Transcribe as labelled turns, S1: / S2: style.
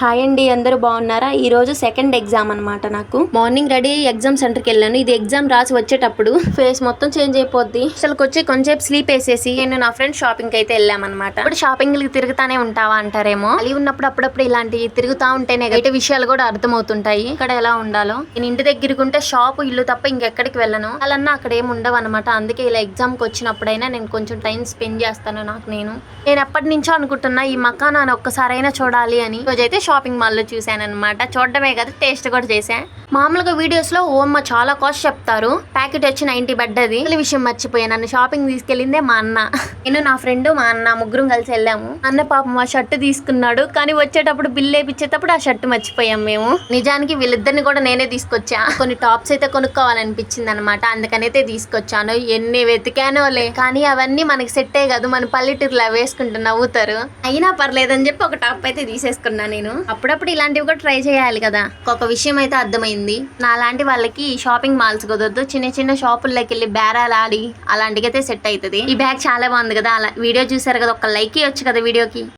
S1: Hi అండి, అందరూ బాగున్నారా? ఈ రోజు సెకండ్ ఎగ్జామ్ అనమాట. నాకు మార్నింగ్ రెడీ ఎగ్జామ్ సెంటర్కి వెళ్ళాను. ఇది ఎగ్జామ్ రాసి వచ్చేటప్పుడు ఫేస్ మొత్తం చేంజ్ అయిపోద్ది. అసలు వచ్చి కొంచెంసేపు స్లీప్ వేసేసి నేను నా ఫ్రెండ్ షాపింగ్ అయితే వెళ్ళామన్నమాట. ఇప్పుడు షాపింగ్ తిరుగుతానే ఉంటావా అంటారేమో. అలి ఉన్నప్పుడు అప్పుడప్పుడు ఇలాంటివి తిరుగుతా ఉంటేనే బయట విషయాలు కూడా అర్థమవుతుంటాయి, ఇక్కడ ఎలా ఉండాలో. నేను ఇంటి దగ్గరకుంటే షాపు ఇల్లు తప్ప ఇంకెక్కడికి వెళ్ళను. అలాన్నా అక్కడ ఏమి ఉండవు అనమాట. అందుకే ఇలా ఎగ్జామ్ కి వచ్చినప్పుడైనా నేను కొంచెం టైం స్పెండ్ చేస్తాను. నేను ఎప్పటి నుంచో అనుకుంటున్నా ఈ మకానాన్ని ఒక్కసారైనా చూడాలి అని. రోజైతే షాపింగ్ మాల్ లో చూసాను అనమాట. చూడడమే కదా, టేస్ట్ కూడా చేసా. మామూలుగా వీడియోస్ లో ఓమ్మ చాలా కాస్ట్ చెప్తారు. ప్యాకెట్ వచ్చి 90 పడ్డది. విషయం మర్చిపోయాను, నన్ను షాపింగ్ తీసుకెళ్ళిందే మా అన్న. నేను నా ఫ్రెండ్ మా అన్న ముగ్గురం కలిసి వెళ్ళాము. అన్న పాపం ఆ షర్ట్ తీసుకున్నాడు, కానీ వచ్చేటప్పుడు బిల్ వేయించేటప్పుడు ఆ షర్ట్ మర్చిపోయాం మేము. నిజానికి వీళ్ళిద్దరిని కూడా నేనే తీసుకొచ్చా. కొన్ని టాప్స్ అయితే కొనుక్కోవాలనిపించింది అనమాట, అందుకనైతే తీసుకొచ్చాను. ఎన్ని వెతికానోలే, కానీ అవన్నీ మనకి సెట్టే కాదు. మన పల్లెటూరులో వేసుకుంటూ నవ్వుతారు. అయినా పర్లేదని చెప్పి ఒక టాప్ అయితే తీసేసుకున్నా. నేను అప్పుడప్పుడు ఇలాంటివి కూడా ట్రై చేయాలి కదా. ఒక విషయం అయితే అర్థమైంది, నాలాంటి వాళ్ళకి షాపింగ్ మాల్స్ కుదరదు. చిన్న చిన్న షాపుల్లోకి వెళ్ళి బేరాలు ఆడి అలాంటికైతే సెట్ అవుతుంది. ఈ బ్యాగ్ చాలా బాగుంది కదా. అలా వీడియో చూసారు కదా, ఒక లైక్ ఇవ్వచ్చు కదా వీడియోకి.